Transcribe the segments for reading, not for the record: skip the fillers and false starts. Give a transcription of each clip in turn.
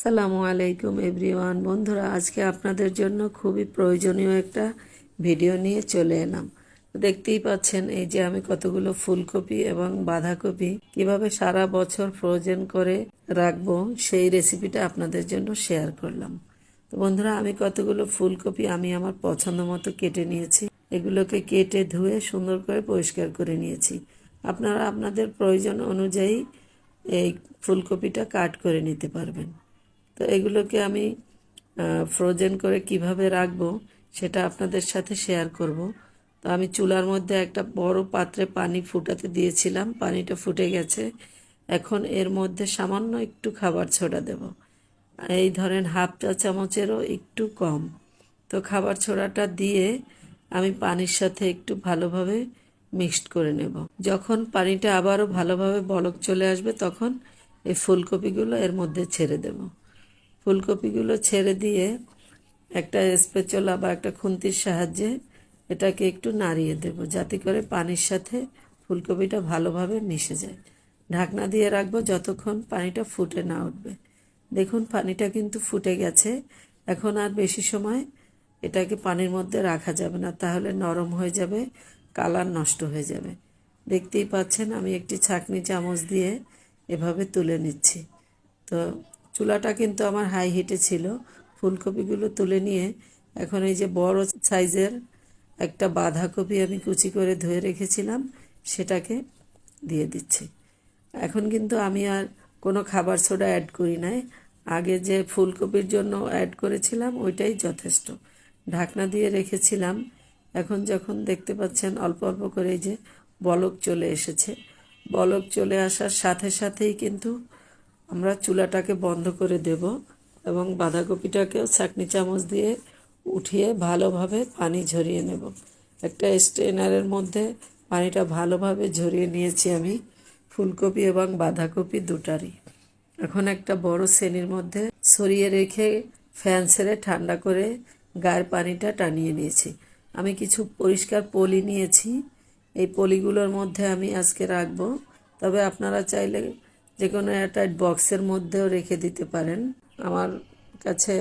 আসসালামু আলাইকুম এভরিওয়ান। বন্ধুরা, আজকে আপনাদের জন্য খুবই প্রয়োজনীয় একটা ভিডিও নিয়ে চলে এলাম। দেখতেই পাচ্ছেন এই যে আমি কতগুলো ফুলকপি এবং বাঁধাকপি কিভাবে সারা বছর ফ্রোজেন করে রাখবো সেই রেসিপিটা আপনাদের জন্য শেয়ার করলাম। তো বন্ধুরা, আমি কতগুলো ফুলকপি আমি আমার পছন্দ মতো কেটে নিয়েছি। এগুলোকে কেটে ধুয়ে সুন্দর করে পরিষ্কার করে নিয়েছি। আপনারা আপনাদের প্রয়োজন অনুযায়ী এই ফুলকপিটা কাট করে নিতে পারবেন। তো এগুলোকে আমি ফ্রোজেন করে কিভাবে রাখবো সেটা আপনাদের সাথে শেয়ার করব। তো আমি চুলার মধ্যে একটা বড় পাত্রে পানি ফুটাতে দিয়েছিলাম, পানিটা ফুটে গেছে। এখন এর মধ্যে সামান্য একটু খাবার সোডা দেব, এই ধরেন হাফ চা চামচেরও একটু কম। তো খাবার সোডাটা দিয়ে আমি পানির সাথে একটু ভালোভাবে মিক্সড করে নেব। যখন পানিটা আবারও ভালোভাবে বলক চলে আসবে তখন এই ফুলকপিগুলো এর মধ্যে ছেড়ে দেব। ফুলকপিগুলো ছেড়ে দিয়ে একটা স্প্যাচুলা বা একটা খুন্তির সাহায্যে এটাকে একটু নাড়িয়ে দেব, যাতে করে পানির সাথে ফুলকপিটা ভালোভাবে মিশে যায়। ঢাকনা দিয়ে রাখবো যতক্ষণ পানিটা ফুটে না উঠবে। দেখুন পানিটা কিন্তু ফুটে গেছে। এখন আর বেশি সময় এটাকে পানির মধ্যে রাখা যাবে না, তাহলে নরম হয়ে যাবে, কালার নষ্ট হয়ে যাবে। দেখতেই পাচ্ছেন আমি একটি ছাঁকনি চামচ দিয়ে এভাবে তুলে নিচ্ছি। তো চুলাটা কিন্তু আমার হাই হিটে ছিল। ফুলকপিগুলো তুলে নিয়ে এখন এই যে বড় সাইজের একটা বাঁধাকপি আমি কুচি করে ধুয়ে রেখেছিলাম সেটাকে দিয়ে দিচ্ছি। এখন কিন্তু আমি আর কোনো খাবার সোডা অ্যাড করি নাই, আগে যে ফুলকপির জন্য অ্যাড করেছিলাম ওইটাই যথেষ্ট। ঢাকনা দিয়ে রেখেছিলাম। এখন যখন দেখতে পাচ্ছেন অল্প অল্প করে এই যে বলক চলে এসেছে, বলক চলে আসার সাথে সাথেই কিন্তু আমরা চুলাটাকে বন্ধ করে দেব এবং বাঁধাকপিটাকেও ছাঁকনি চামচ দিয়ে উঠিয়ে ভালোভাবে পানি ঝরিয়ে নেব। একটা স্ট্রেনারের মধ্যে পানিটা ভালোভাবে ঝরিয়ে নিয়েছি আমি ফুলকপি এবং বাঁধাকপি দুটারই। এখন একটা বড় শ্রেণীর মধ্যে সরিয়ে রেখে ফ্যান ছেড়ে ঠান্ডা করে গায়ের পানিটা টানিয়ে নিয়েছি। আমি কিছু পরিষ্কার পলি নিয়েছি, এই পলিগুলোর মধ্যে আমি আজকে রাখবো। তবে আপনারা চাইলে যে কোনো এয়ারটাইট বক্সের মধ্যেও রেখে দিতে পারেন। আমার কাছে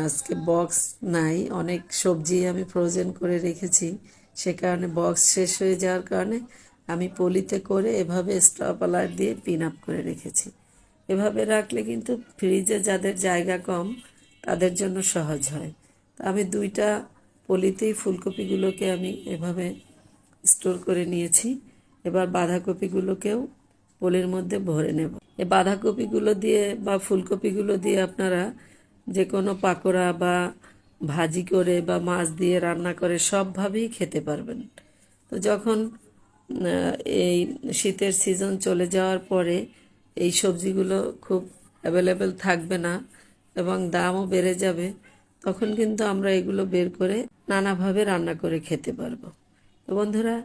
আজকে বক্স নাই, অনেক সবজি আমি ফ্রোজেন করে রেখেছি, সে কারণে বক্স শেষ হয়ে যাওয়ার কারণে আমি পলিতে করে এভাবে স্ট্রপালার দিয়ে পিন আপ করে রেখেছি। এভাবে রাখলে কিন্তু ফ্রিজে যাদের জায়গা কম তাদের জন্য সহজ হয়। তা আমি দুইটা পলিতেই ফুলকপিগুলোকে আমি এভাবে স্টোর করে নিয়েছি। এবার বাঁধাকপিগুলোকেও পলির মধ্যে ভরে নেব। এই বাঁধাকপিগুলো দিয়ে বা ফুলকপিগুলো দিয়ে আপনারা যে কোনো পাকোড়া বা ভাজি করে বা মাছ দিয়ে রান্না করে সবভাবেই খেতে পারবেন। তো যখন এই শীতের সিজন চলে যাওয়ার পরে এই সবজিগুলো খুব অ্যাভেলেবেল থাকবে না এবং দামও বেড়ে যাবে, তখন কিন্তু আমরা এগুলো বের করে নানাভাবে রান্না করে খেতে পারবো। তো বন্ধুরা,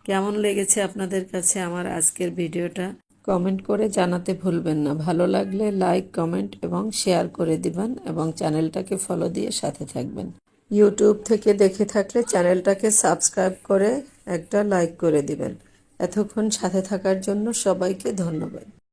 কেমন লেগেছে আপনাদের কাছে আমার আজকের ভিডিওটা কমেন্ট করে জানাতে ভুলবেন না। ভালো লাগলে লাইক, কমেন্ট এবং শেয়ার করে দিবেন এবং চ্যানেলটাকে ফলো দিয়ে সাথে থাকবেন। ইউটিউব থেকে দেখে থাকলে চ্যানেলটাকে সাবস্ক্রাইব করে একটা লাইক করে দিবেন। এতক্ষণ সাথে থাকার জন্য সবাইকে ধন্যবাদ।